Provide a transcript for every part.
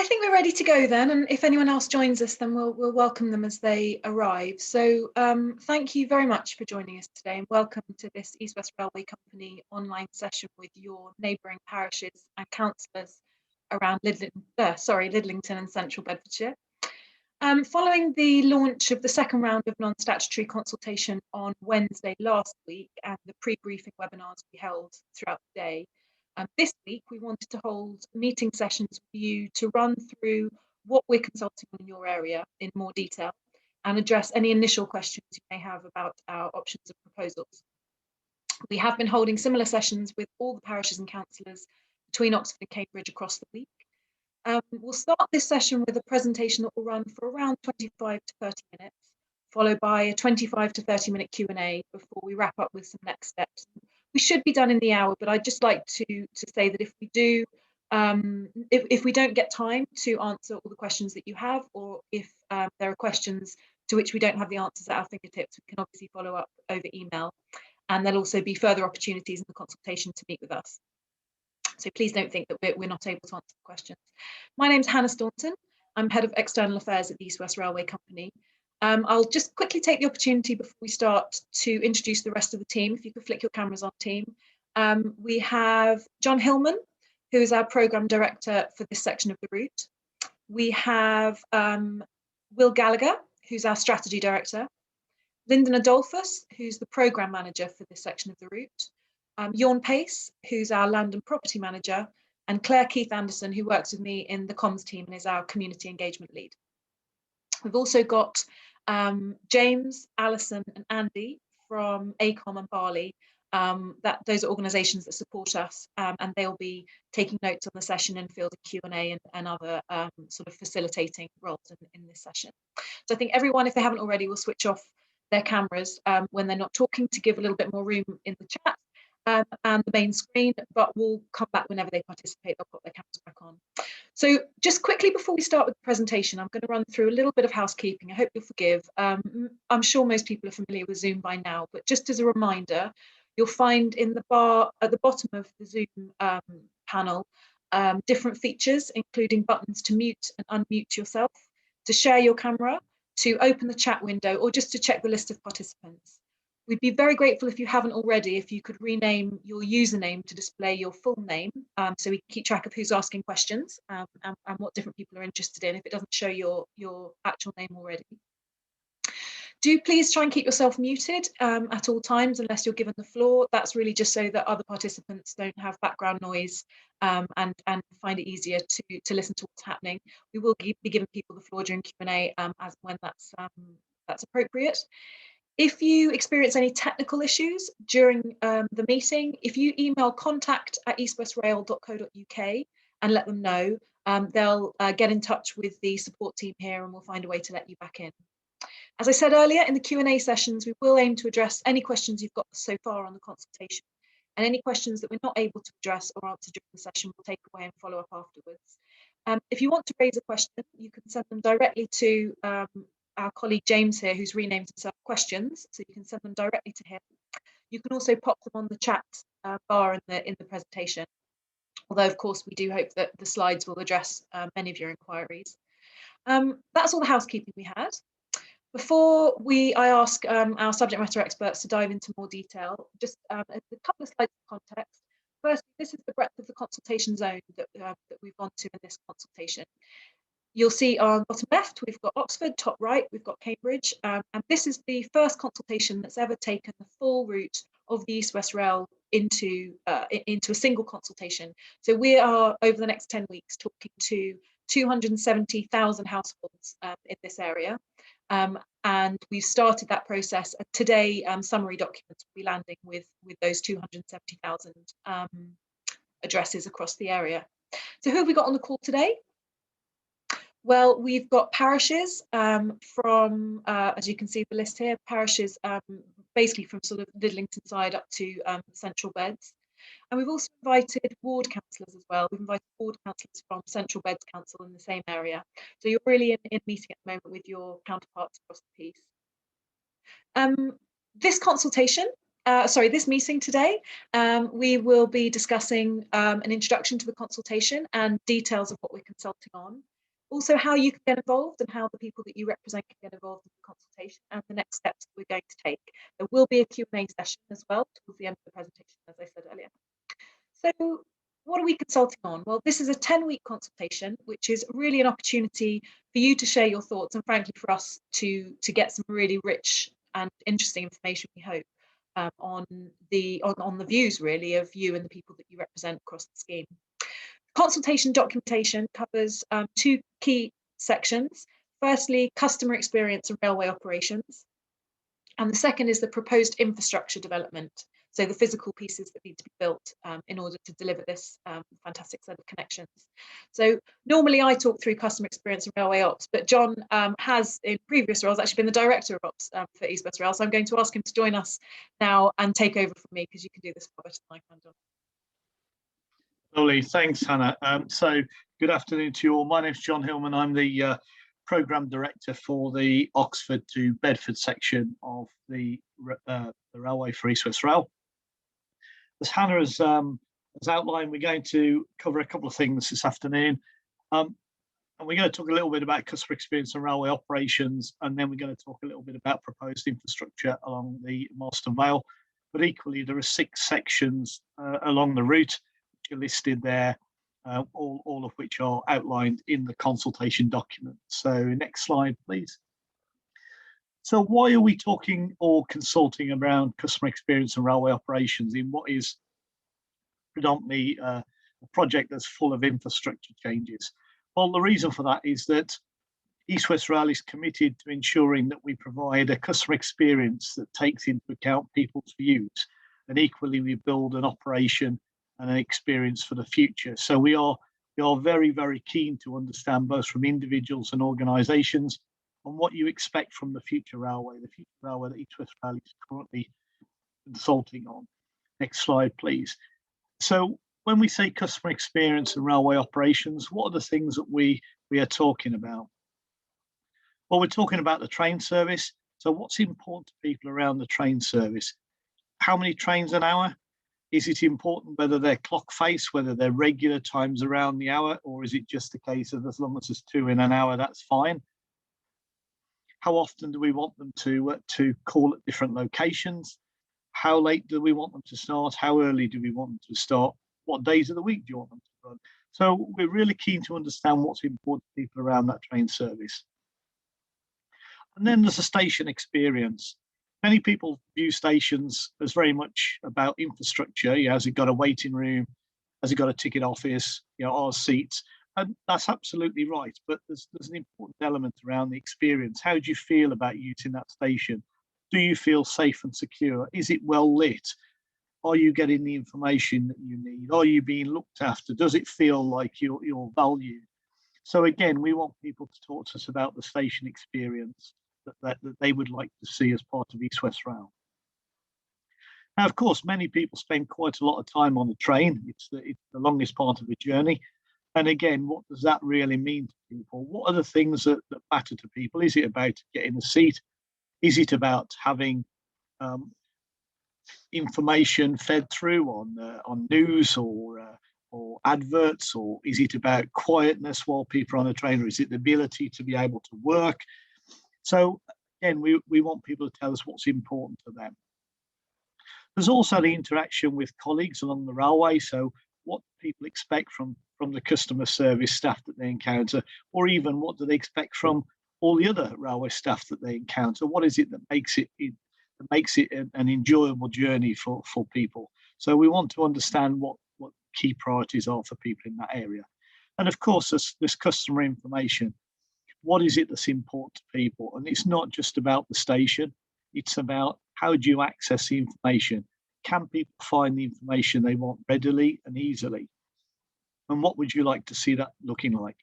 I think we're ready to go then, and if anyone else joins us, then we'll welcome them as they arrive. So thank you very much for joining us today, and welcome to this East West Railway Company online session with your neighbouring parishes and councillors around Lidlington and Central Bedfordshire. Following the launch of the second round of non-statutory consultation on Wednesday last week and the pre-briefing webinars we held throughout the day, this week we wanted to hold meeting sessions with you to run through what we're consulting on in your area in more detail and address any initial questions you may have about our options and proposals. We have been holding similar sessions with all the parishes and councillors between Oxford and Cambridge across the week. We'll start this session with a presentation that will run for around 25 to 30 minutes, followed by a 25 to 30 minute Q&A before we wrap up with some next steps. We should be done in the hour, but I'd just like to say that if we do, if we don't get time to answer all the questions that you have, or if there are questions to which we don't have the answers at our fingertips, we can obviously follow up over email, and there'll also be further opportunities in the consultation to meet with us. So please don't think that we're not able to answer the questions. My name's Hannah Staunton. I'm Head of External Affairs at the East West Railway Company. I'll just quickly take the opportunity before we start to introduce the rest of the team. If you could flick your cameras on, team. We have John Hillman, who is our Programme Director for this section of the route. We have Will Gallagher, who's our Strategy Director. Lyndon Adolphus, who's the Programme Manager for this section of the route. Jorn Pace, who's our Land and Property Manager, and Claire Keith Anderson, who works with me in the comms team and is our Community Engagement Lead. We've also got James, Alison and Andy from ACOM and Barley. Those are organisations that support us, and they'll be taking notes on the session and fielding Q&A and other sort of facilitating roles in this session. So I think everyone, if they haven't already, will switch off their cameras when they're not talking to give a little bit more room in the chat. And the main screen, but we'll come back whenever they participate. They'll put their cameras back on. So just quickly before we start with the presentation, I'm going to run through a little bit of housekeeping. I hope you'll forgive. I'm sure most people are familiar with Zoom by now, but just as a reminder, you'll find in the bar at the bottom of the Zoom panel different features, including buttons to mute and unmute yourself, to share your camera, to open the chat window, or just to check the list of participants. We'd be very grateful if you haven't already, if you could rename your username to display your full name, so we can keep track of who's asking questions and what different people are interested in if it doesn't show your actual name already. Do please try and keep yourself muted at all times unless you're given the floor. That's really just so that other participants don't have background noise and find it easier to listen to what's happening. We will be giving people the floor during Q&A as when that's appropriate. If you experience any technical issues during the meeting, if you email contact@eastwestrail.co.uk and let them know, they'll get in touch with the support team here and we'll find a way to let you back in. As I said earlier, in the Q&A sessions, we will aim to address any questions you've got so far on the consultation, and any questions that we're not able to address or answer during the session, we'll take away and follow up afterwards. If you want to raise a question, you can send them directly to our colleague James here, who's renamed himself Questions, so you can send them directly to him. You can also pop them on the chat bar in the presentation, although of course we do hope that the slides will address many of your inquiries. That's all the housekeeping we had. Before I ask our subject matter experts to dive into more detail, just a couple of slides of context. First, this is the breadth of the consultation zone that we've gone to in this consultation. You'll see on the bottom left, we've got Oxford, top right, we've got Cambridge, and this is the first consultation that's ever taken the full route of the East West Rail into a single consultation. So we are, over the next 10 weeks, talking to 270,000 households in this area. And we've started that process. And today, summary documents will be landing with those 270,000 addresses across the area. So who have we got on the call today? Well, we've got parishes from, as you can see the list here, parishes basically from sort of Lidlington side up to Central Beds. And we've also invited ward councillors as well. We've invited ward councillors from Central Beds Council in the same area. So you're really in meeting at the moment with your counterparts across the piece. This meeting today, we will be discussing an introduction to the consultation and details of what we're consulting on. Also, how you can get involved and how the people that you represent can get involved in the consultation and the next steps that we're going to take. There will be a Q&A session as well towards the end of the presentation, as I said earlier. So what are we consulting on? Well, this is a 10-week consultation, which is really an opportunity for you to share your thoughts and frankly for us to get some really rich and interesting information, we hope, on the views really of you and the people that you represent across the scheme. Consultation documentation covers two key sections. Firstly, customer experience and railway operations. And the second is the proposed infrastructure development. So the physical pieces that need to be built in order to deliver this fantastic set of connections. So normally I talk through customer experience and railway ops, but John has in previous roles actually been the director of ops for East West Rail. So I'm going to ask him to join us now and take over from me because you can do this far better than I can, John. Lovely, thanks, Hannah. So good afternoon to you all. My name's John Hillman. I'm the Programme Director for the Oxford to Bedford section of the railway for East West Rail. As Hannah has outlined, we're going to cover a couple of things this afternoon. And we're going to talk a little bit about customer experience and railway operations, and then we're going to talk a little bit about proposed infrastructure along the Marksonvale. But equally, there are 6 sections along the route which are listed there, all of which are outlined in the consultation document. So next slide, please. So why are we talking or consulting around customer experience and railway operations in what is predominantly a project that's full of infrastructure changes? Well, the reason for that is that East West Rail is committed to ensuring that we provide a customer experience that takes into account people's views, and equally we build an operation and an experience for the future. So we are very, very keen to understand both from individuals and organisations on what you expect from the future railway that East West Rail is currently consulting on. Next slide, please. So when we say customer experience and railway operations, what are the things that we are talking about? Well, we're talking about the train service. So what's important to people around the train service? How many trains an hour? Is it important whether they're clock face, whether they're regular times around the hour, or is it just a case of as long as there's 2 in an hour, that's fine? How often do we want them to call at different locations? How late do we want them to start? How early do we want them to start? What days of the week do you want them to run? So we're really keen to understand what's important to people around that train service. And then there's a station experience. Many people view stations as very much about infrastructure. Has it got a waiting room? Has it got a ticket office? Are seats? And that's absolutely right. But there's an important element around the experience. How do you feel about using that station? Do you feel safe and secure? Is it well lit? Are you getting the information that you need? Are you being looked after? Does it feel like you're valued? So again, we want people to talk to us about the station experience that they would like to see as part of East West Rail. Now, of course, many people spend quite a lot of time on the train. It's the longest part of the journey. And again, what does that really mean to people? What are the things that matter to people? Is it about getting a seat? Is it about having information fed through on news or adverts, or is it about quietness while people are on a train, or is it the ability to be able to work? So again, we want people to tell us what's important to them. There's also the interaction with colleagues along the railway. So what people expect from the customer service staff that they encounter, or even what do they expect from all the other railway staff that they encounter? What is it that makes it an enjoyable journey for people? So we want to understand what key priorities are for people in that area. And of course, there's customer information. What is it that's important to people? And it's not just about the station. It's about how do you access the information? Can people find the information they want readily and easily? And what would you like to see that looking like?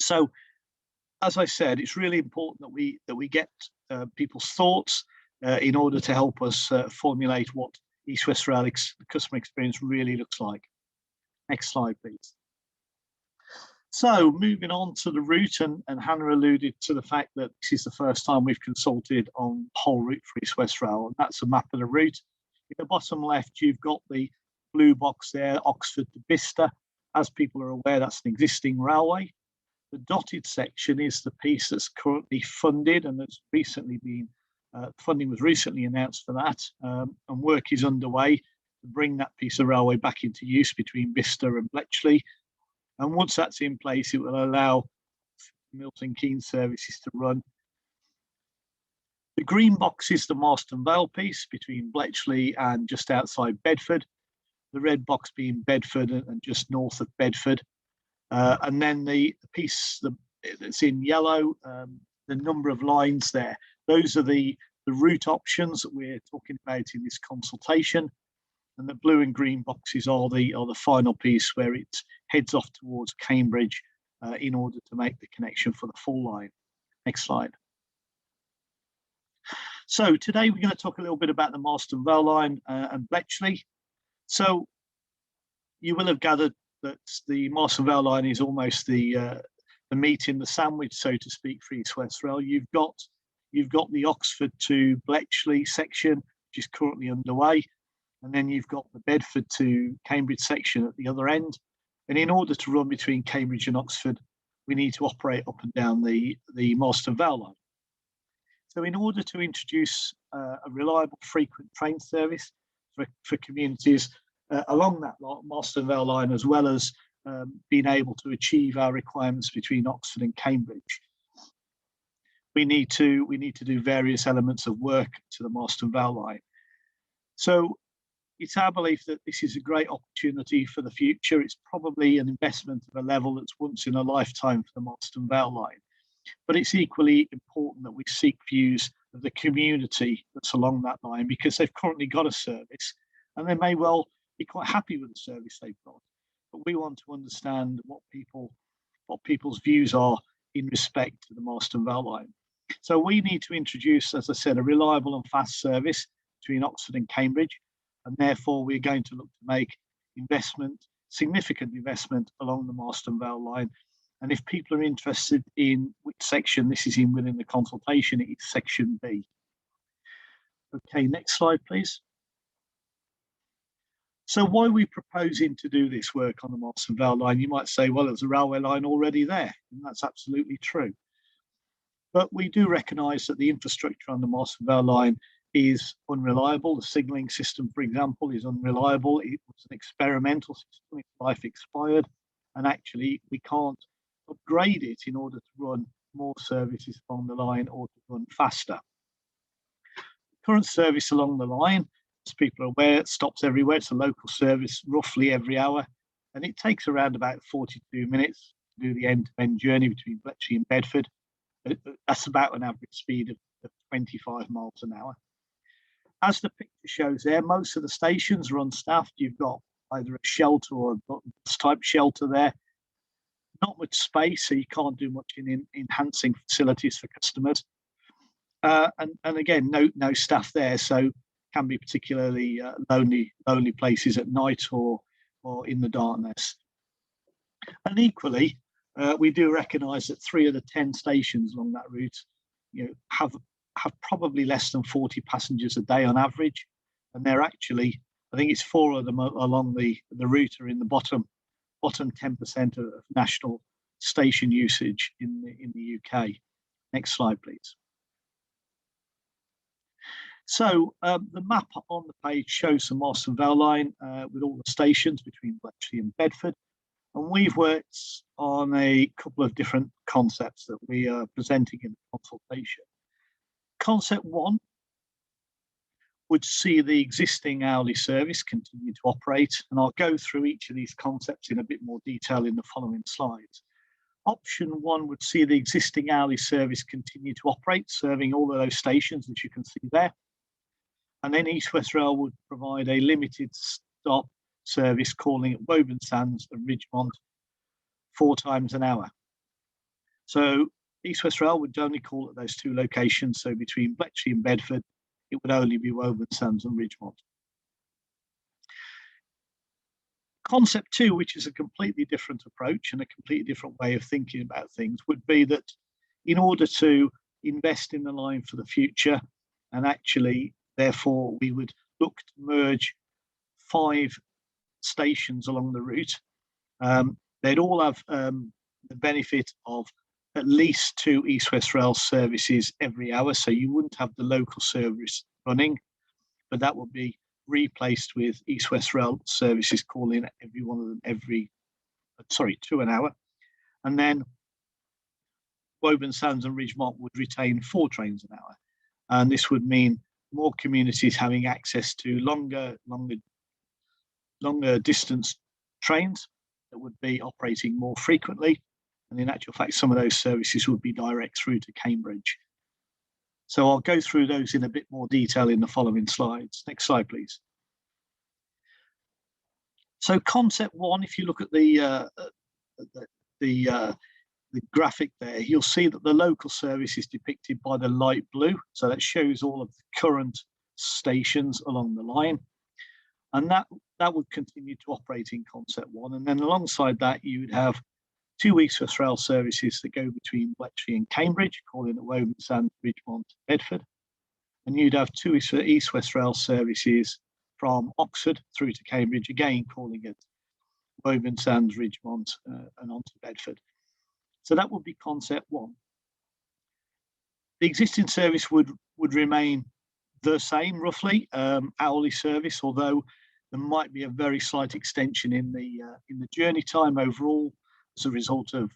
So, as I said, it's really important that we get people's thoughts in order to help us formulate what East West Rail customer experience really looks like. Next slide, please. So moving on to the route, and Hannah alluded to the fact that this is the first time we've consulted on the whole route for East West Rail, and that's a map of the route. In the bottom left, you've got the blue box there, Oxford to Bicester. As people are aware, that's an existing railway. The dotted section is the piece that's currently funded and that's recently been, funding was recently announced for that, and work is underway to bring that piece of railway back into use between Bicester and Bletchley. And once that's in place, it will allow Milton Keynes services to run. The green box is the Marstonvale piece between Bletchley and just outside Bedford. The red box being Bedford and just north of Bedford. And then the piece that's in yellow, the number of lines there, those are the route options that we're talking about in this consultation. And the blue and green boxes are the final piece where it heads off towards Cambridge in order to make the connection for the full line. Next slide. So today we're going to talk a little bit about the Marstonvale line and Bletchley. So you will have gathered that the Marstonvale line is almost the meat in the sandwich, so to speak, for East West Rail. You've got the Oxford to Bletchley section, which is currently underway, and then you've got the Bedford to Cambridge section at the other end. And in order to run between Cambridge and Oxford, we need to operate up and down the Marstonvale line. So in order to introduce a reliable, frequent train service for communities along that Marstonvale line, as well as being able to achieve our requirements between Oxford and Cambridge, we need to do various elements of work to the Marstonvale line. So it's our belief that this is a great opportunity for the future. It's probably an investment of a level that's once in a lifetime for the Marstonvale line. But it's equally important that we seek views of the community that's along that line, because they've currently got a service and they may well be quite happy with the service they've got. But we want to understand what people's views are in respect to the Marstonvale line. So we need to introduce, as I said, a reliable and fast service between Oxford and Cambridge, and therefore we're going to look to make significant investment along the Marstonvale line. And if people are interested in which section this is in within the consultation, it's section B. Okay, next slide, please. So why are we proposing to do this work on the Marstonvale line? You might say, well, there's a railway line already there, and that's absolutely true. But we do recognise that the infrastructure on the Marstonvale line is unreliable. The signalling system, for example, is unreliable. It was an experimental system, its life expired, and actually we can't upgrade it in order to run more services along the line or to run faster. Current service along the line, as people are aware, it stops everywhere. It's a local service roughly every hour, and it takes around about 42 minutes to do the end-to-end journey between Bletchley and Bedford. That's about an average speed of 25 miles an hour. As the picture shows there, most of the stations are unstaffed. You've got either a shelter or a bus type shelter there. Not much space, so you can't do much in enhancing facilities for customers. And again, no staff there, so can be particularly lonely places at night or in the darkness. And equally, we do recognise that 3 of the 10 stations along that route, have probably less than 40 passengers a day on average, and they're actually, I think it's 4 of them along the route are in the bottom 10% of national station usage in the UK. Next slide, please. So the map on the page shows the Marstonvale line with all the stations between Bletchley and Bedford. And we've worked on a couple of different concepts that we are presenting in the consultation. Concept 1 would see the existing hourly service continue to operate, and I'll go through each of these concepts in a bit more detail in the following slides. Option 1 would see the existing hourly service continue to operate, serving all of those stations, as you can see there. And then East West Rail would provide a limited stop service calling at Woburn Sands and Ridgemont 4 times an hour. So East West Rail would only call at those 2 locations. So between Bletchley and Bedford, it would only be Woburn Sands and Ridgemont. Concept 2, which is a completely different approach and a completely different way of thinking about things, would be that in order to invest in the line for the future, and actually, therefore, we would look to merge 5 stations along the route. They'd all have the benefit of at least 2 East West Rail services every hour. So you wouldn't have the local service running, but that would be replaced with East West Rail services calling every one of them 2 an hour. And then Woburn Sands and Ridgemont would retain 4 trains an hour. And this would mean more communities having access to longer distance trains that would be operating more frequently. And in actual fact, some of those services would be direct through to Cambridge. So I'll go through those in a bit more detail in the following slides. Next slide, please. So concept 1, if you look at the graphic there, you'll see that the local service is depicted by the light blue. So that shows all of the current stations along the line. And that would continue to operate in concept 1. And then alongside that, you would have 2 East West Rail services that go between Bletchley and Cambridge, calling at Woburn Sands, Ridgemont, Bedford. And you'd have 2 East West Rail services from Oxford through to Cambridge, again calling at Woburn Sands, Ridgemont, and on to Bedford. So that would be concept 1. The existing service would remain the same, roughly, hourly service, although there might be a very slight extension in the journey time overall as a result of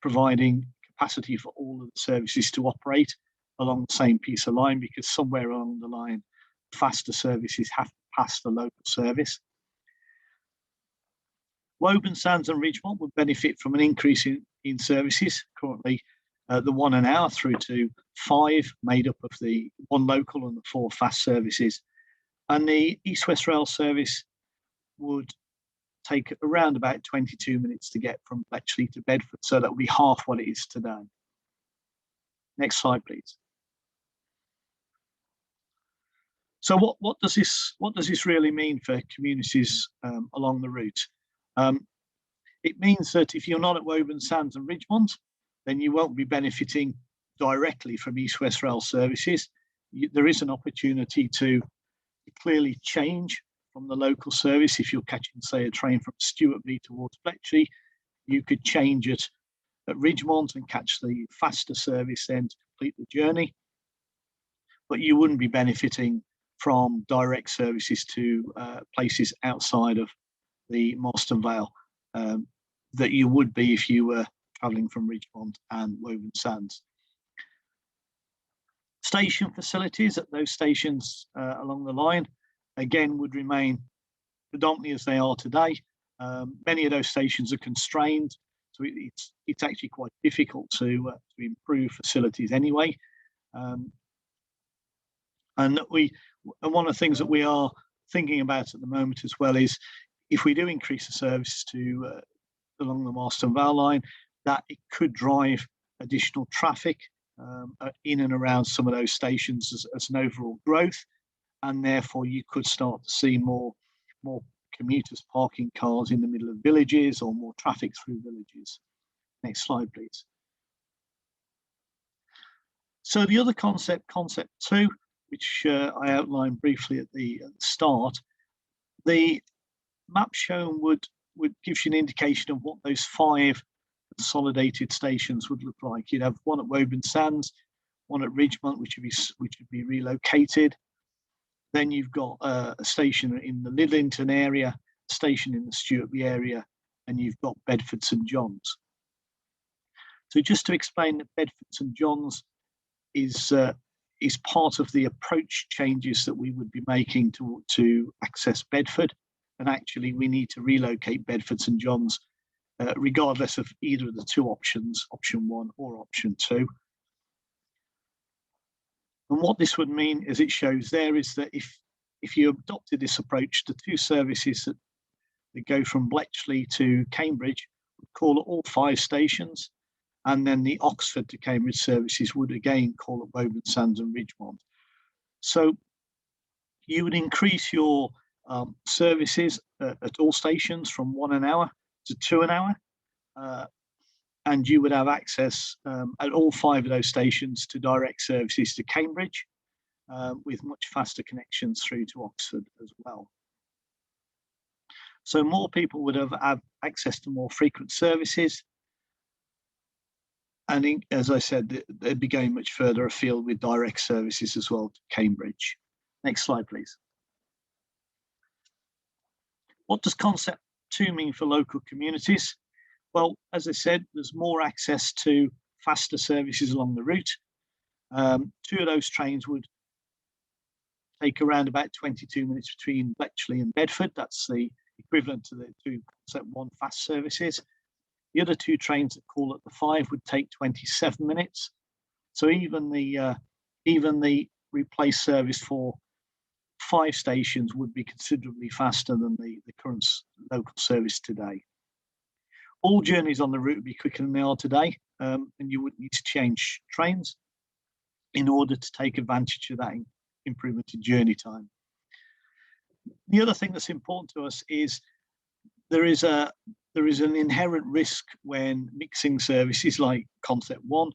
providing capacity for all of the services to operate along the same piece of line, because somewhere along the line, faster services have to pass the local service. Woburn Sands and Ridgemont would benefit from an increase in services, currently the 1 an hour through to 5, made up of the 1 local and the 4 fast services. And the East West Rail service would take around about 22 minutes to get from Bletchley to Bedford, so that would be half what it is today. Next slide, please. So what does this really mean for communities along the route? It means that if you're not at Woburn Sands and Ridgemont, then you won't be benefiting directly from East West Rail services. There is an opportunity to clearly change from the local service. If you're catching, say, a train from Stewartby towards Bletchley, you could change it at Ridgemont and catch the faster service then to complete the journey. But you wouldn't be benefiting from direct services to places outside of the Marstonvale that you would be if you were travelling from Ridgemont and Woburn Sands. Station facilities at those stations along the line, again, would remain predominantly as they are today. Many of those stations are constrained, so it's actually quite difficult to improve facilities anyway. And one of the things that we are thinking about at the moment as well is, if we do increase the service to along the Marstonvale line, that it could drive additional traffic in and around some of those stations as an overall growth, and therefore you could start to see more commuters parking cars in the middle of villages, or more traffic through villages. Next slide, please. So the other concept 2, which I outlined briefly at the start, the map shown would give you an indication of what those 5 consolidated stations would look like. You'd have 1 at Woburn Sands, 1 at Ridgemont, which would be relocated. Then you've got a station in the Lidlington area, a station in the Stewartby area, and you've got Bedford St John's. So just to explain, that Bedford St John's is part of the approach changes that we would be making to access Bedford. And actually, we need to relocate Bedford St John's, regardless of either of the 2 options, option 1 or option 2. And what this would mean, as it shows there, is that if you adopted this approach, the 2 services that go from Bletchley to Cambridge would call at all 5 stations, and then the Oxford to Cambridge services would again call at Woburn Sands and Ridgemont. So you would increase your services at all stations from 1 an hour to 2 an hour, and you would have access at all 5 of those stations to direct services to Cambridge, with much faster connections through to Oxford as well. So more people would have access to more frequent services. as I said, they'd be going much further afield with direct services as well to Cambridge. Next slide, please. What does Concept 2 mean for local communities? Well, as I said, there's more access to faster services along the route. 2 of those trains would take around about 22 minutes between Bletchley and Bedford. That's the equivalent to the 2 Concept 1 fast services. The other 2 trains that call at the 5 would take 27 minutes. So even the replaced service for 5 stations would be considerably faster than the current local service today. All journeys on the route would be quicker than they are today, and you wouldn't need to change trains in order to take advantage of that improvement in journey time. The other thing that's important to us is there is an inherent risk when mixing services like Concept 1,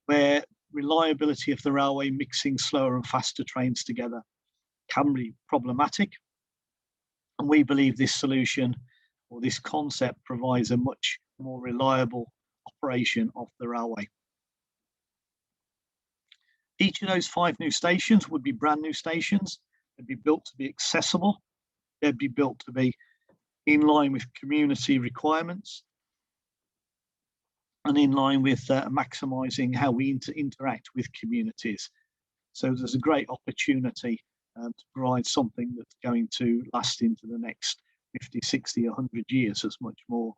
where reliability of the railway mixing slower and faster trains together can be problematic. And we believe this solution or this concept provides a much more reliable operation of the railway. Each of those 5 new stations would be brand new stations. They'd be built to be accessible. They'd be built to be in line with community requirements and in line with maximising how we interact with communities. So there's a great opportunity to provide something that's going to last into the next 50, 60, 100 years, as much more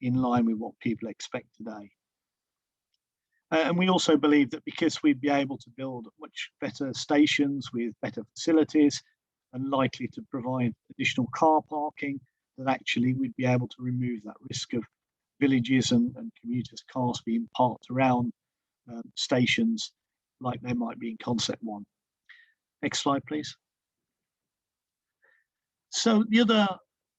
in line with what people expect today. And we also believe that because we'd be able to build much better stations with better facilities and likely to provide additional car parking, that actually we'd be able to remove that risk of villages and commuters' cars being parked around stations like they might be in Concept 1. Next slide, please. So the other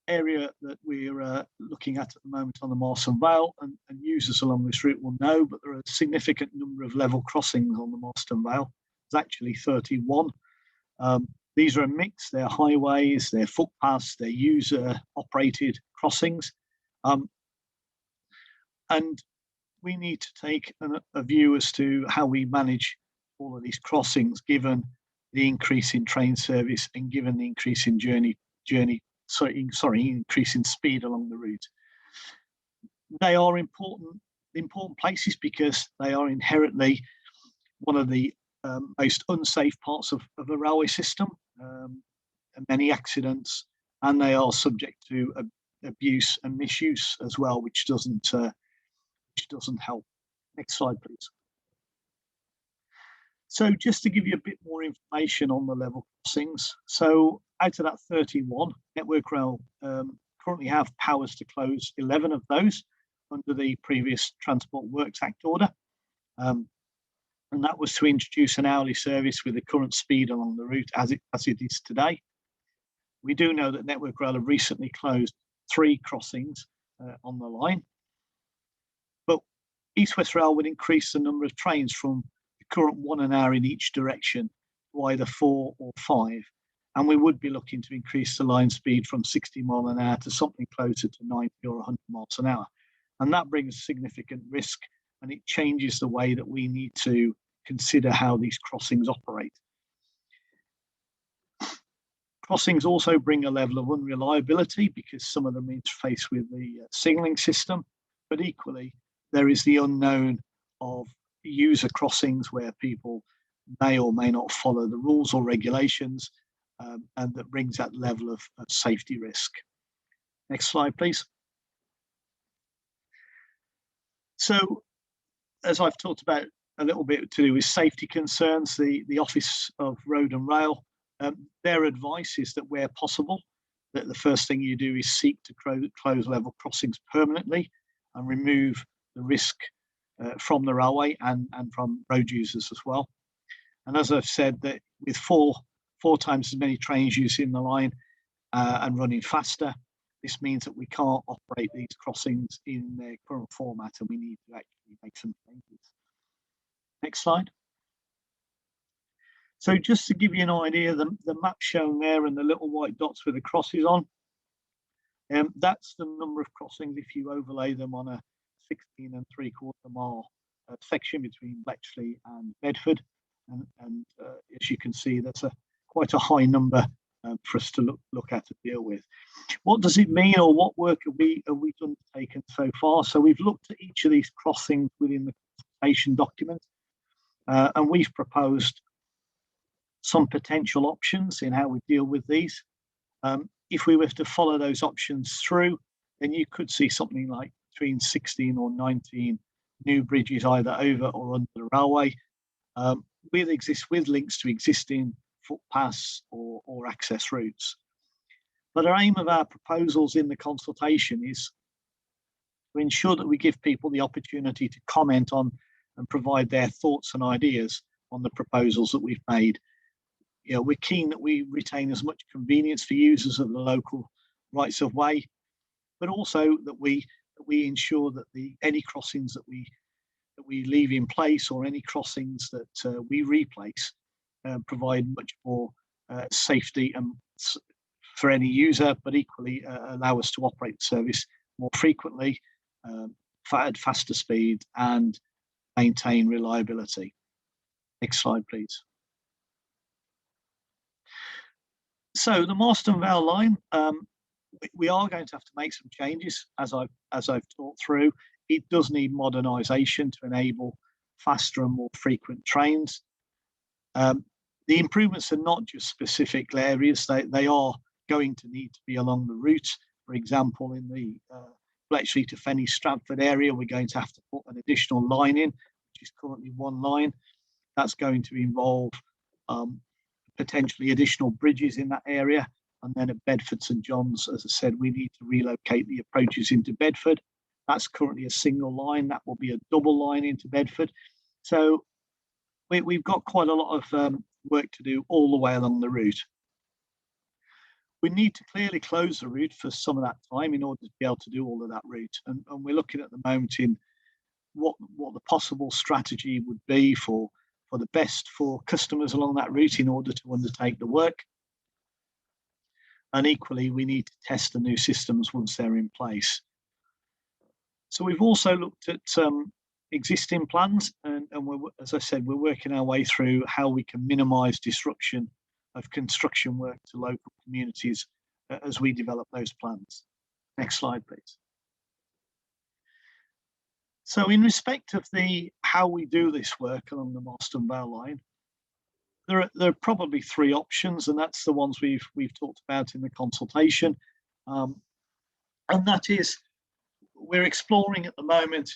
area that we're looking at the moment on the Marksonvale, and users along this route will know, but there are a significant number of level crossings on the Marksonvale. There's actually 31. These are a mix. They're highways, they're footpaths, they're user-operated crossings. And we need to take a view as to how we manage all of these crossings, given the increase in train service and given the increase in increase in speed along the route. They are important places because they are inherently one of the most unsafe parts of the railway system, and many accidents, and they are subject to abuse and misuse as well, which doesn't help. Next slide, please. So just to give you a bit more information on the level crossings. So out of that 31, Network Rail currently have powers to close 11 of those under the previous Transport Works Act order. And that was to introduce an hourly service with the current speed along the route as it is today. We do know that Network Rail have recently closed 3 crossings on the line. But East West Rail would increase the number of trains from the current 1 an hour in each direction to either 4 or 5. And we would be looking to increase the line speed from 60 miles an hour to something closer to 90 or 100 miles an hour. And that brings significant risk, and it changes the way that we need to consider how these crossings operate. Crossings also bring a level of unreliability because some of them interface with the signalling system, but equally there is the unknown of user crossings where people may or may not follow the rules or regulations, and that brings that level of safety risk. Next slide, please. So, as I've talked about a little bit to do with safety concerns, the Office of Road and Rail, their advice is that where possible, that the first thing you do is seek to close level crossings permanently and remove the risk from the railway and from road users as well. And as I've said, that with four times as many trains using the line and running faster, this means that we can't operate these crossings in their current format, and we need to actually make some changes. Next slide. So just to give you an idea, the map shown there and the little white dots with the crosses on, that's the number of crossings if you overlay them on a 16 3/4 mile section between Bletchley and Bedford, and as you can see, that's quite a high number for us to look at and deal with. What does it mean, or what work have we undertaken so far? So we've looked at each of these crossings within the consultation document, and we've proposed some potential options in how we deal with these. If we were to follow those options through, then you could see something like between 16 or 19 new bridges either over or under the railway, with links to existing footpaths or access routes. But our aim of our proposals in the consultation is to ensure that we give people the opportunity to comment on and provide their thoughts and ideas on the proposals that we've made. You know, we're keen that we retain as much convenience for users of the local rights of way, but also that we ensure that any crossings that we leave in place, or any crossings that we replace, provide much more safety and for any user, but equally allow us to operate the service more frequently, at faster speed, and maintain reliability. Next slide, please. So the Marstonvale line, we are going to have to make some changes, as I've talked through. It does need modernisation to enable faster and more frequent trains. The improvements are not just specific areas; they are going to need to be along the route. For example, in the Bletchley to Fenny Stratford area, we're going to have to put an additional line in, which is currently one line. That's going to involve potentially additional bridges in that area. And then at Bedford St John's, as I said, we need to relocate the approaches into Bedford. That's currently a single line. That will be a double line into Bedford. So we've got quite a lot of work to do all the way along the route. We need to clearly close the route for some of that time in order to be able to do all of that route. And we're looking at the moment in what the possible strategy would be for the best for customers along that route in order to undertake the work. And equally, we need to test the new systems once they're in place. So we've also looked at existing plans, and as I said, we're working our way through how we can minimise disruption of construction work to local communities as we develop those plans. Next slide, please. So in respect of how we do this work along the Marstonvale line, there are probably three options, and that's the ones we've talked about in the consultation. And that is, we're exploring at the moment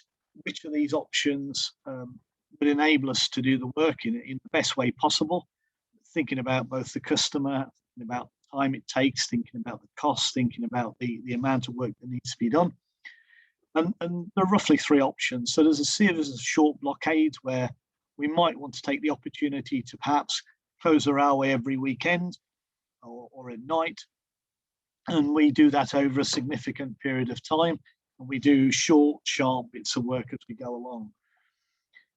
which of these options would enable us to do the work in the best way possible, thinking about both the customer, thinking about the time it takes, thinking about the cost, thinking about the amount of work that needs to be done. And there are roughly three options. So there's a series of short blockades where we might want to take the opportunity to perhaps close the railway every weekend or at night. And we do that over a significant period of time. And we do short, sharp bits of work as we go along.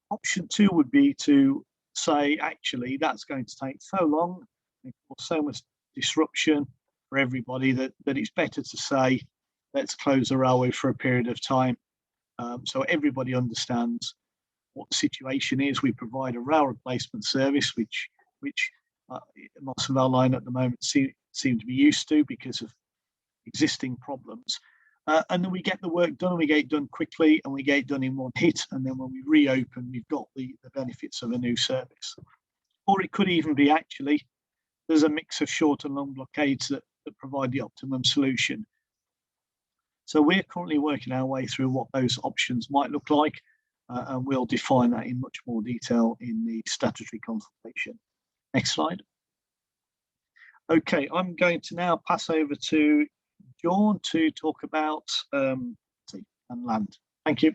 Option two would be to say, actually, that's going to take so long, and so much disruption for everybody that it's better to say, let's close the railway for a period of time. So everybody understands what the situation is. We provide a rail replacement service, which Marstonvale line at the moment seem to be used to because of existing problems. And then we get the work done, and we get it done quickly, and we get it done in one hit. And then when we reopen, we've got the benefits of a new service. Or it could even be actually, there's a mix of short and long blockades that provide the optimum solution. So we're currently working our way through what those options might look like, and we'll define that in much more detail in the statutory consultation. Next slide. Okay, I'm going to now pass over to John to talk about and land. Thank you.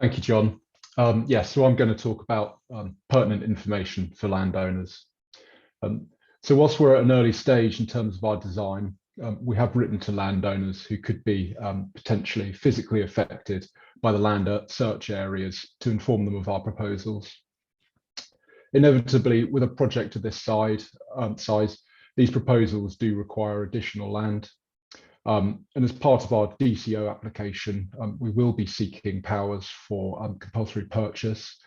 Thank you, John. So I'm going to talk about pertinent information for landowners. So whilst we're at an early stage in terms of our design, we have written to landowners who could be potentially physically affected by the land search areas to inform them of our proposals. Inevitably, with a project of this size, these proposals do require additional land. And as part of our DCO application, we will be seeking powers for compulsory purchase.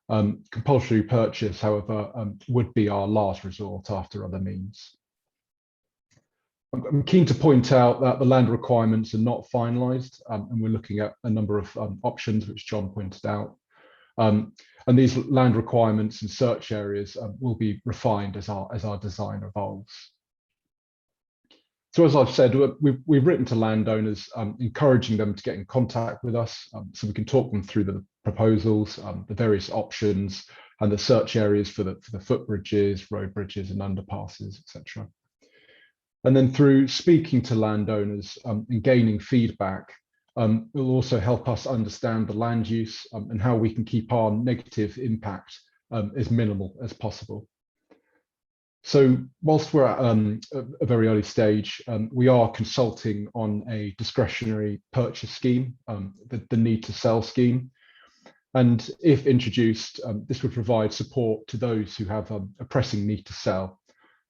Compulsory purchase, however, would be our last resort after other means. I'm keen to point out that the land requirements are not finalised, and we're looking at a number of options, which John pointed out. And these land requirements and search areas will be refined as our design evolves. So as I've said, we've written to landowners, encouraging them to get in contact with us so we can talk them through the proposals, the various options, and the search areas for the footbridges, road bridges, and underpasses, etc. And then through speaking to landowners and gaining feedback, will also help us understand the land use and how we can keep our negative impact as minimal as possible. So whilst we're at a very early stage, we are consulting on a discretionary purchase scheme, the need to sell scheme. And if introduced, this would provide support to those who have a pressing need to sell.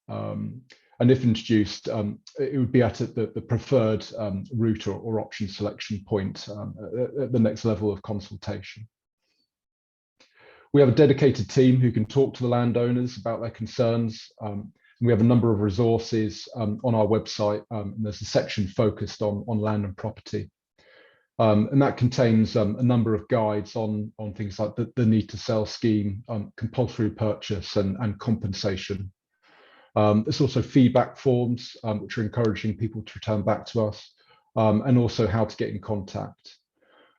And if introduced, it would be at the preferred route or option selection point at the next level of consultation. We have a dedicated team who can talk to the landowners about their concerns. And we have a number of resources on our website, and there's a section focused on land and property. And that contains a number of guides on things like the need to sell scheme, compulsory purchase, and compensation. There's also feedback forms, which are encouraging people to return back to us, and also how to get in contact.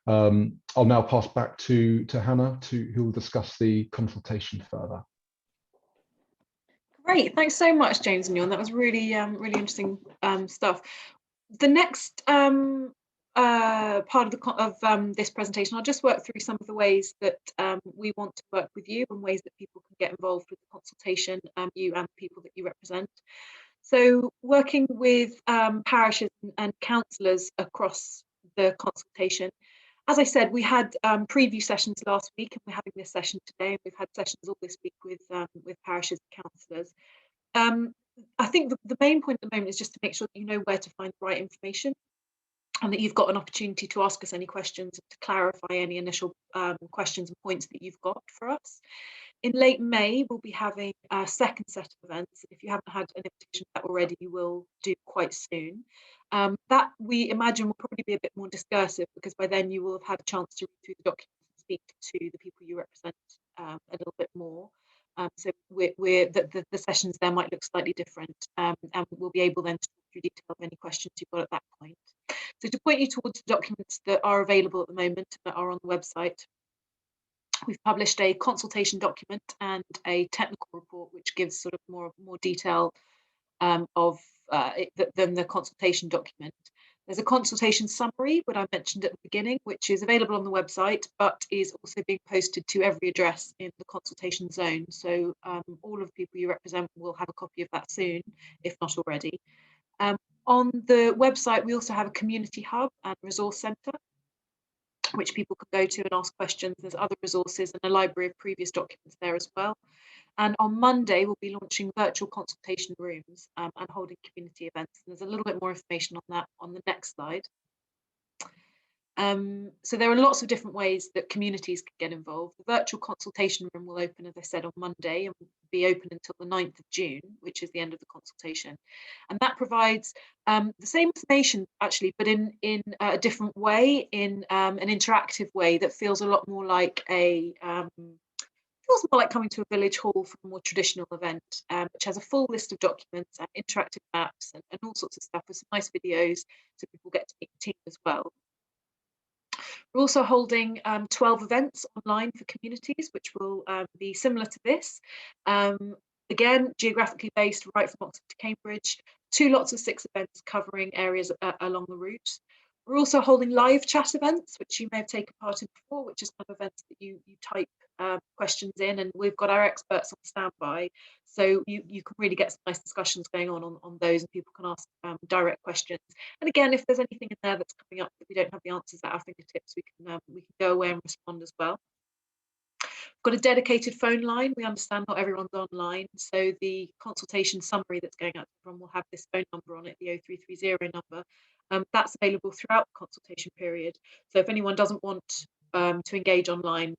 I'll now pass back to Hannah, who will discuss the consultation further. Great, thanks so much, James and Jon. That was really, really interesting stuff. The next part of this presentation, I'll just work through some of the ways that we want to work with you and ways that people can get involved with the consultation, you and the people that you represent. So working with parishes and councillors across the consultation. As I said, we had preview sessions last week, and we're having this session today. We've had sessions all this week with parishes and councillors. I think the main point at the moment is just to make sure that you know where to find the right information, and that you've got an opportunity to ask us any questions and to clarify any initial questions and points that you've got for us. In late May, we'll be having a second set of events. If you haven't had an invitation for that already, you will do quite soon. That we imagine will probably be a bit more discursive, because by then you will have had a chance to read through the documents and speak to the people you represent a little bit more. So the sessions there might look slightly different, and we'll be able then to talk through detail of any questions you've got at that point. So to point you towards the documents that are available at the moment, that are on the website, we've published a consultation document and a technical report, which gives sort of more detail than the consultation document. There's a consultation summary, what I mentioned at the beginning, which is available on the website, but is also being posted to every address in the consultation zone. So all of the people you represent will have a copy of that soon, if not already. On the website, we also have a community hub and resource centre, which people can go to and ask questions. There's other resources and a library of previous documents there as well. And on Monday, we'll be launching virtual consultation rooms and holding community events. And there's a little bit more information on that on the next slide. So there are lots of different ways that communities can get involved. The virtual consultation room will open, as I said, on Monday and will be open until the 9th of June, which is the end of the consultation. And that provides the same information, actually, but in a different way, in an interactive way that feels a lot more like feels more like coming to a village hall for a more traditional event, which has a full list of documents and interactive maps and all sorts of stuff with some nice videos so people get to meet the team as well. We're also holding 12 events online for communities, which will be similar to this. Again, geographically based, right from Oxford to Cambridge, 2 lots of 6 events covering areas along the route. We're also holding live chat events, which you may have taken part in before, which is kind of events that you type questions in, and we've got our experts on standby. So you can really get some nice discussions going on those, and people can ask direct questions. And again, if there's anything in there that's coming up that we don't have the answers at our fingertips, we can go away and respond as well. We've got a dedicated phone line. We understand not everyone's online, so the consultation summary that's going out to everyone will have this phone number on it, the 0330 number. That's available throughout the consultation period. So if anyone doesn't want to engage online,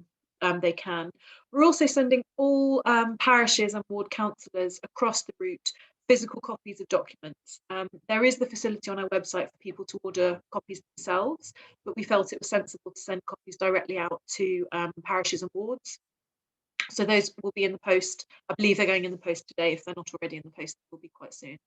they can. We're also sending all parishes and ward councillors across the route physical copies of documents. There is the facility on our website for people to order copies themselves, but we felt it was sensible to send copies directly out to parishes and wards. So those will be in the post. I believe they're going in the post today. If they're not already in the post, they will be quite soon.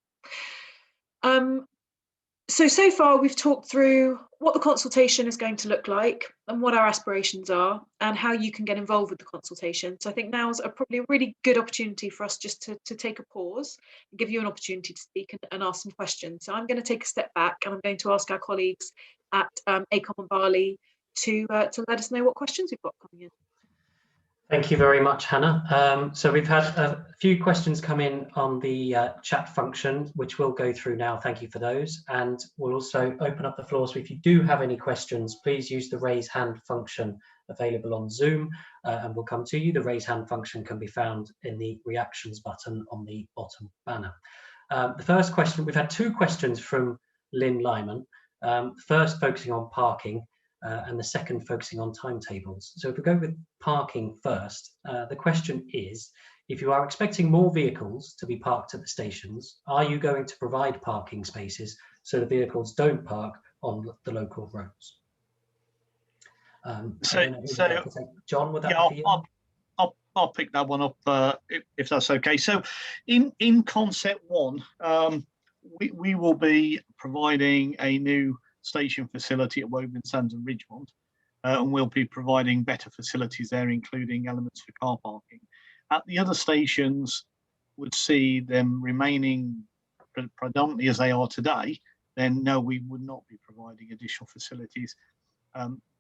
So far we've talked through what the consultation is going to look like and what our aspirations are and how you can get involved with the consultation. So I think now is probably a really good opportunity for us just to take a pause and give you an opportunity to speak and ask some questions. So I'm going to take a step back and I'm going to ask our colleagues at ACOM and Barley to let us know what questions we've got coming in. Thank you very much, Hannah. So we've had a few questions come in on the chat function, which we'll go through now. Thank you for those. And we'll also open up the floor. So if you do have any questions, please use the raise hand function available on Zoom, and we'll come to you. The raise hand function can be found in the reactions button on the bottom banner. The first question, we've had two questions from Lynn Lyman, first focusing on parking, and the second focusing on timetables. So if we go with parking first, the question is, if you are expecting more vehicles to be parked at the stations, are you going to provide parking spaces so the vehicles don't park on the local roads? John, would that be for you? I'll pick that one up if that's okay. So in concept one, we will be providing a new station facility at Woburn Sands and Ridgemont, and we'll be providing better facilities there, including elements for car parking. At the other stations, would see them remaining predominantly as they are today, then no, we would not be providing additional facilities.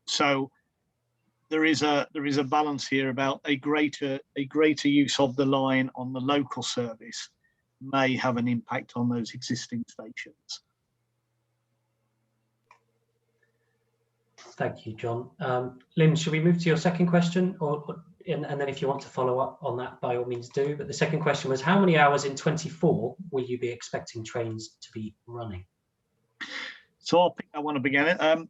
So there is a balance here about a greater use of the line on the local service may have an impact on those existing stations. Thank you, John. Lynn, should we move to your second question, and then if you want to follow up on that, by all means do. But the second question was, how many hours in 24 will you be expecting trains to be running? So I'll pick that one up again.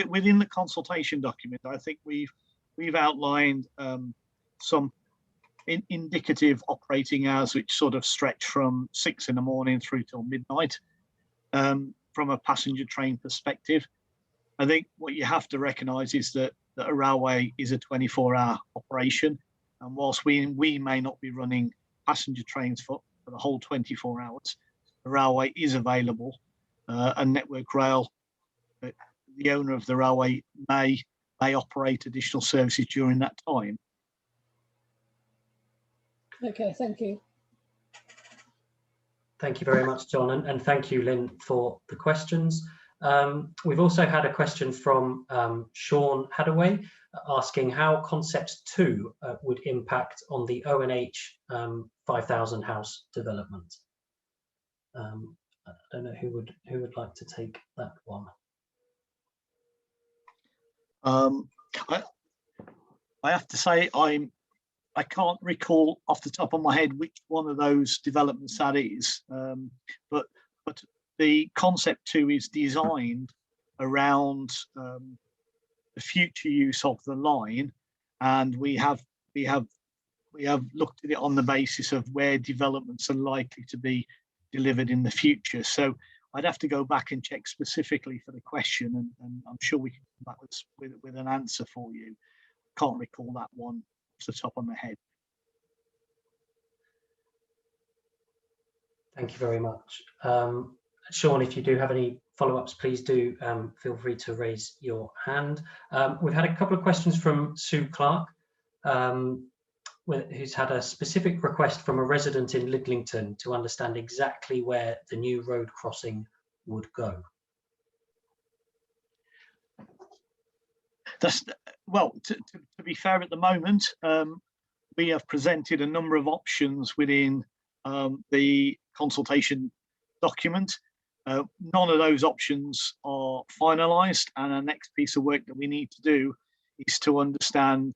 Within the consultation document, I think we've outlined some indicative operating hours, which sort of stretch from 6 in the morning through till midnight. From a passenger train perspective, I think what you have to recognise is that a railway is a 24-hour operation, and whilst we may not be running passenger trains for the whole 24 hours, the railway is available, and Network Rail, the owner of the railway, may operate additional services during that time. Okay, thank you. Thank you very much, John, and thank you, Lynn, for the questions. We've also had a question from Sean Hadaway asking how Concept 2 would impact on the ONH 5,000 house development. I don't know who would like to take that one. I have to say I can't recall off the top of my head which one of those developments that is, but the Concept 2 is designed around the future use of the line, and we have looked at it on the basis of where developments are likely to be delivered in the future. So I'd have to go back and check specifically for the question, and I'm sure we can come back with an answer for you. Can't recall that one off the top of my head. Thank you very much. Sean, if you do have any follow-ups, please do feel free to raise your hand. We've had a couple of questions from Sue Clark, who's had a specific request from a resident in Lidlington to understand exactly where the new road crossing would go. Well, to be fair, at the moment, we have presented a number of options within the consultation document. None of those options are finalised, and our next piece of work that we need to do is to understand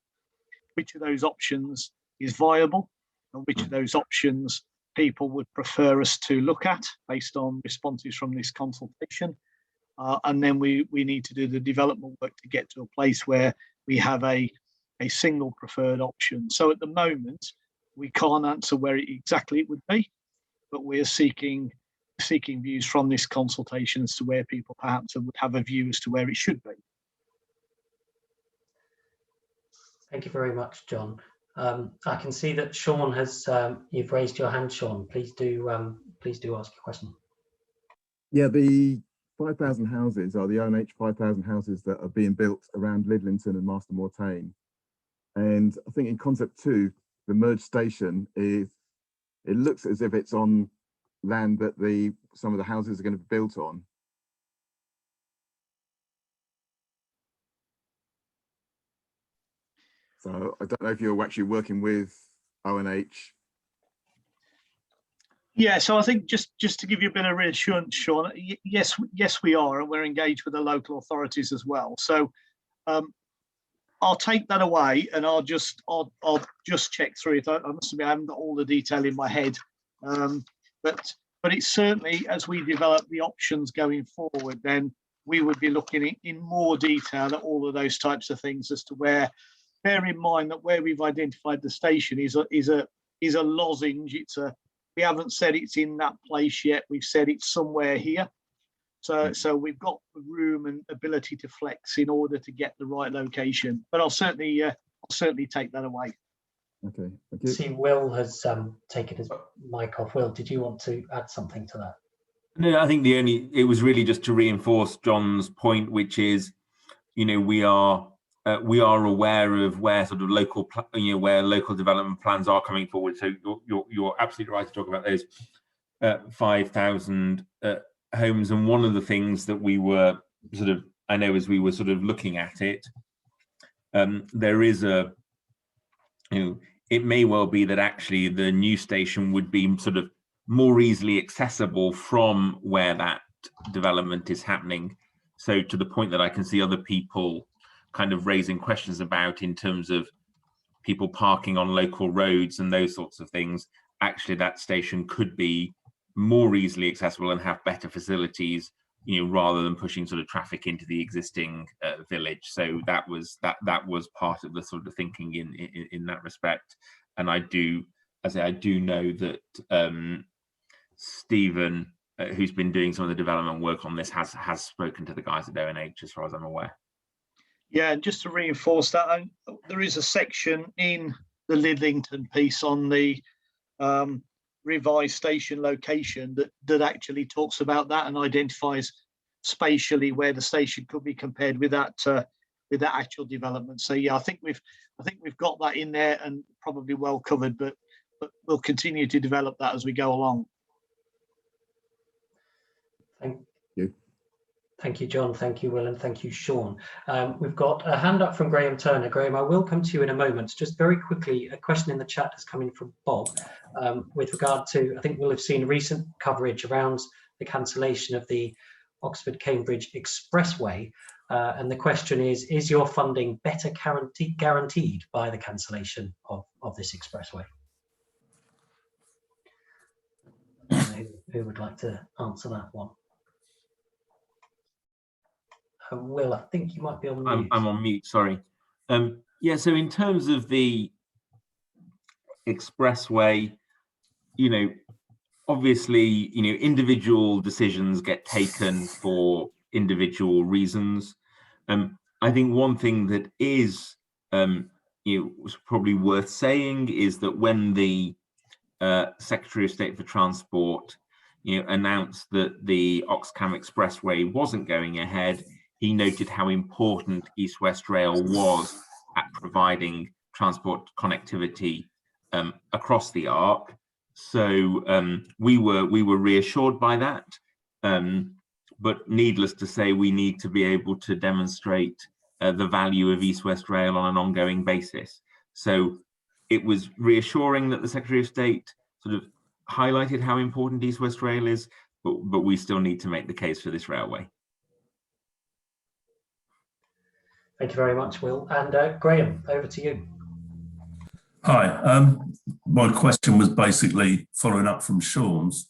which of those options is viable and which of those options people would prefer us to look at based on responses from this consultation. and then we need to do the development work to get to a place where we have a single preferred option. So at the moment, we can't answer where exactly it would be, but we're seeking views from this consultation as to where people perhaps would have a view as to where it should be. Thank you very much, John. I can see that Sean has, you've raised your hand, Sean. Please do ask your question. Yeah, the 5,000 houses are the ONH 5,000 houses that are being built around Lidlington and Marston. And I think in concept 2, the merged station it looks as if it's on land that some of the houses are going to be built on. So I don't know if you're actually working with ONH. Yeah, so I think just to give you a bit of reassurance, Sean, yes, we are, and we're engaged with the local authorities as well. So I'll take that away, and I'll just check through it. I must admit I haven't got all the detail in my head, but it's certainly, as we develop the options going forward, then we would be looking in more detail at all of those types of things as to where. Bear in mind that where we've identified the station is a lozenge. We haven't said it's in that place yet. We've said it's somewhere here. So we've got the room and ability to flex in order to get the right location. But I'll certainly take that away. Okay, thank you. See, Will has taken his mic off. Will, did you want to add something to that? No, I think it was really just to reinforce John's point, which is, we are aware of where sort of local, where local development plans are coming forward. So you're absolutely right to talk about those 5,000 homes. And one of the things that we were I know as we were sort of looking at it, there is it may well be that actually the new station would be sort of more easily accessible from where that development is happening. So to the point that I can see other people kind of raising questions about in terms of people parking on local roads and those sorts of things, actually that station could be more easily accessible and have better facilities, rather than pushing sort of traffic into the existing village. So that was part of the sort of thinking in that respect. And I do know that Stephen, who's been doing some of the development work on this, has spoken to the guys at ONH, as far as I'm aware. Yeah, and just to reinforce that, there is a section in the Lidlington piece on the revised station location that actually talks about that and identifies spatially where the station could be compared with that actual development. So yeah, I think we've got that in there and probably well covered, but we'll continue to develop that as we go along. Thank you. Thank you, John. Thank you, Will, and thank you, Sean. We've got a hand up from Graham Turner. Graham, I will come to you in a moment. Just very quickly, a question in the chat has come in from Bob with regard to, I think we'll have seen recent coverage around the cancellation of the Oxford-Cambridge Expressway. And the question is your funding better guaranteed by the cancellation of this expressway? Who would like to answer that one? Will, I think you might be on mute. I'm on mute, sorry. Yeah, so in terms of the expressway, obviously, individual decisions get taken for individual reasons. I think one thing that is probably worth saying is that when the Secretary of State for Transport announced that the Oxcam Expressway wasn't going ahead, he noted how important East West Rail was at providing transport connectivity across the Arc. So we were reassured by that, but needless to say, we need to be able to demonstrate the value of East West Rail on an ongoing basis. So it was reassuring that the Secretary of State sort of highlighted how important East West Rail is, but we still need to make the case for this railway. Thank you very much, Will. And Graham, over to you. Hi, my question was basically following up from Sean's.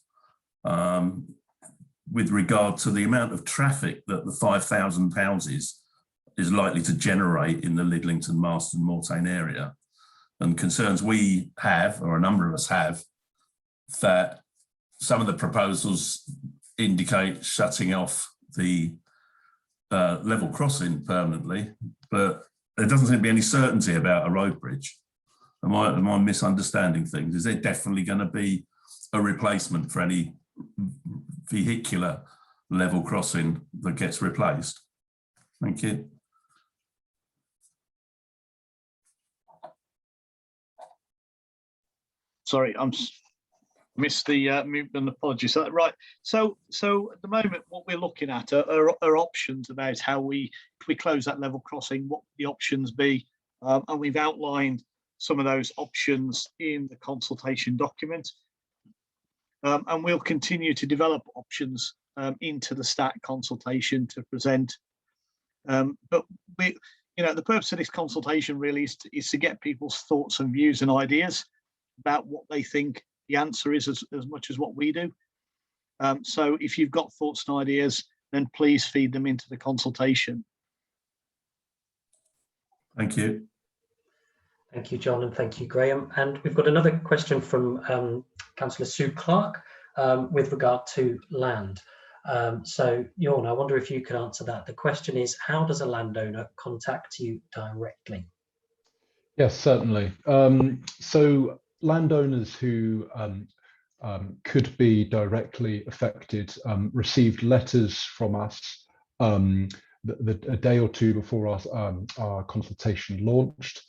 with regard to the amount of traffic that the 5,000 houses is likely to generate in the Lidlington, Marston, Mortain area, and concerns we have, or a number of us have, that some of the proposals indicate shutting off the level crossing permanently, but there doesn't seem to be any certainty about a road bridge. Am I misunderstanding things? Is there definitely going to be a replacement for any vehicular level crossing that gets replaced? Thank you. Sorry, missed the mute, and apologies. Right. So at the moment, what we're looking at are options about how if we close that level crossing, what the options be, and we've outlined some of those options in the consultation document, and we'll continue to develop options into the stat consultation to present. But the purpose of this consultation really is to get people's thoughts and views and ideas about what they think the answer is, as much as what we do. So if you've got thoughts and ideas, then please feed them into the consultation. Thank you. Thank you, John, and thank you, Graham. And we've got another question from Councillor Sue Clark with regard to land. So, Jorn, I wonder if you could answer that. The question is, how does a landowner contact you directly? Yes, certainly. So landowners who could be directly affected received letters from us a day or two before our consultation launched.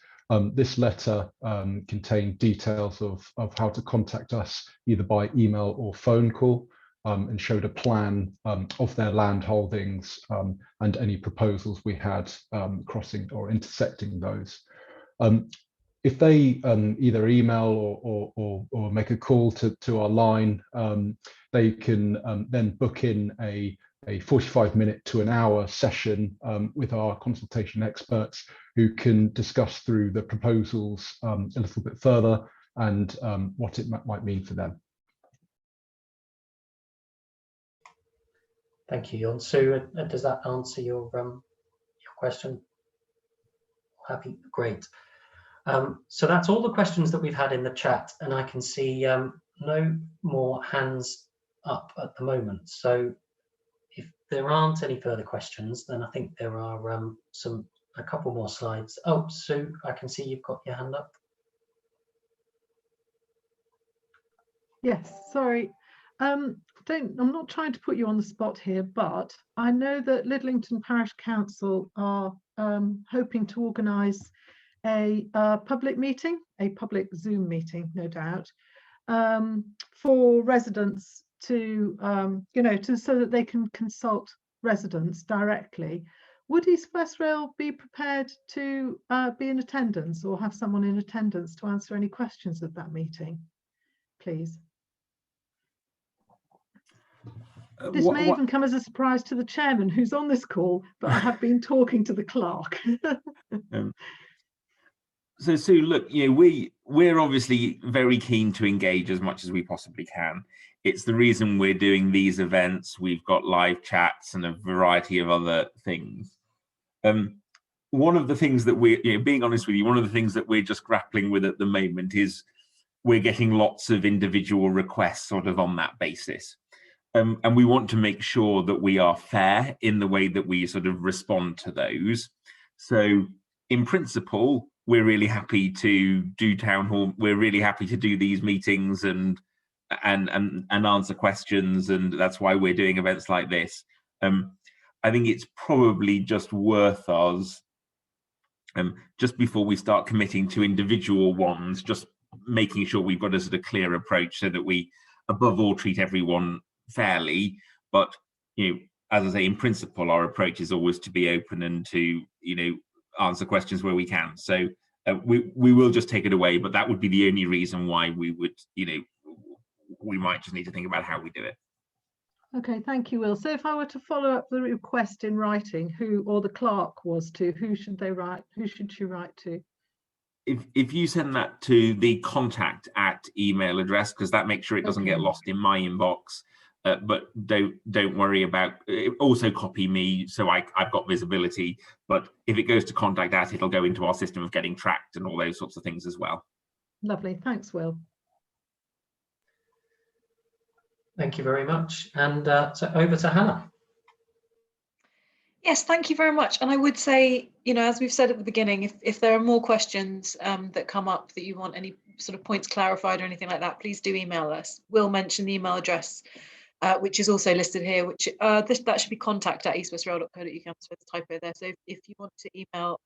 This letter contained details of how to contact us either by email or phone call, and showed a plan of their land holdings and any proposals we had crossing or intersecting those. If they either email or make a call to our line, they can then book in a 45-minute to an hour session with our consultation experts, who can discuss through the proposals a little bit further and what it might mean for them. Thank you, Jorn. Sue, does that answer your question? Happy, great. So that's all the questions that we've had in the chat, and I can see no more hands up at the moment. So if there aren't any further questions, then I think there are a couple more slides. Oh, Sue, I can see you've got your hand up. Yes, sorry. I'm not trying to put you on the spot here, but I know that Lidlington Parish Council are hoping to organise a public meeting, a public Zoom meeting, no doubt, for residents to, so that they can consult residents directly. Would East West Rail be prepared to be in attendance, or have someone in attendance to answer any questions at that meeting, please? This may even come as a surprise to the chairman, who's on this call, but I have been talking to the clerk. So Sue, look, we're obviously very keen to engage as much as we possibly can. It's the reason we're doing these events. We've got live chats and a variety of other things. One of the things that we're, being honest with you, one of the things that we're just grappling with at the moment is we're getting lots of individual requests sort of on that basis. And we want to make sure that we are fair in the way that we sort of respond to those. So in principle, we're really happy to do town hall. We're really happy to do these meetings and answer questions, and that's why we're doing events like this. I think it's probably just worth us, just before we start committing to individual ones, just making sure we've got a sort of clear approach so that we, above all, treat everyone fairly. But as I say, in principle, our approach is always to be open and to answer questions where we can. So we will just take it away, but that would be the only reason why we would, we might just need to think about how we do it. Okay, thank you, Will. So if I were to follow up the request in writing, who the clerk was to, who should they write? Who should she write to? If you send that to the contact @ email address, because that makes sure it doesn't get lost in my inbox, but don't worry about, also copy me so I've got visibility, but if it goes to contact at, it'll go into our system of getting tracked and all those sorts of things as well. Lovely, thanks, Will. Thank you very much. And so over to Hannah. Yes, thank you very much. And I would say, you know, as we've said at the beginning, if there are more questions that come up that you want any sort of points clarified or anything like that, please do email us. We'll mention the email address, which is also listed here, which that should be contact@eastwestrail.co.uk. I'm supposed to typo there. So if you want to email,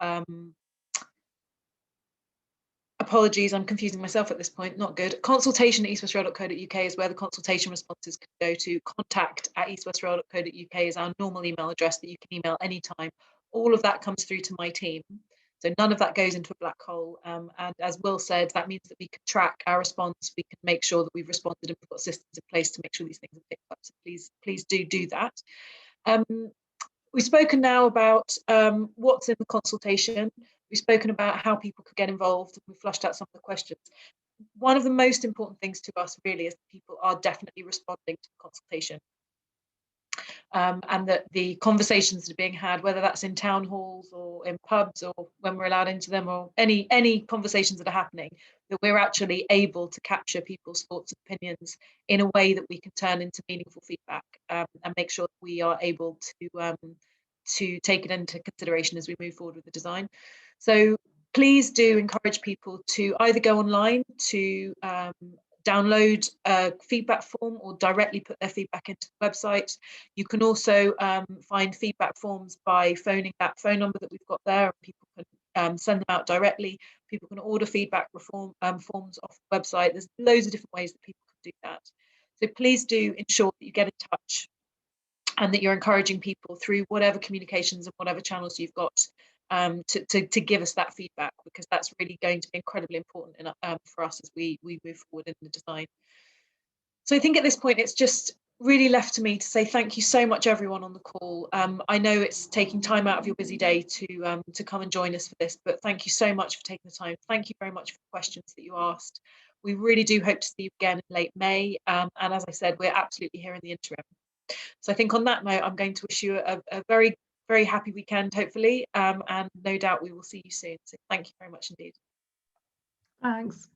apologies, I'm confusing myself at this point, not good. Consultation@eastwestrail.co.uk is where the consultation responses can go to. Contact@eastwestrail.co.uk is our normal email address that you can email anytime. All of that comes through to my team. So none of that goes into a black hole. And as Will said, that means that we can track our response. We can make sure that we've responded and we've got systems in place to make sure these things are picked up. So please do that. We've spoken now about what's in the consultation. We've spoken about how people could get involved. We've flushed out some of the questions. One of the most important things to us really is that people are definitely responding to the consultation. And that the conversations that are being had, whether that's in town halls or in pubs or when we're allowed into them, or any conversations that are happening, that we're actually able to capture people's thoughts and opinions in a way that we can turn into meaningful feedback, and make sure that we are able to take it into consideration as we move forward with the design. So please do encourage people to either go online to download a feedback form or directly put their feedback into the website. You can also find feedback forms by phoning that phone number that we've got there, and people can send them out directly. People can order feedback forms off the website. There's loads of different ways that people can do that. So please do ensure that you get in touch and that you're encouraging people through whatever communications and whatever channels you've got to give us that feedback, because that's really going to be incredibly important for us as we move forward in the design. So I think at this point it's just really left to me to say thank you so much everyone on the call. I know it's taking time out of your busy day to come and join us for this, but thank you so much for taking the time. Thank you very much for the questions that you asked. We really do hope to see you again in late May, and as I said, we're absolutely here in the interim. So I think on that note, I'm going to wish you a very, very happy weekend, hopefully, and no doubt we will see you soon. So thank you very much indeed. Thanks.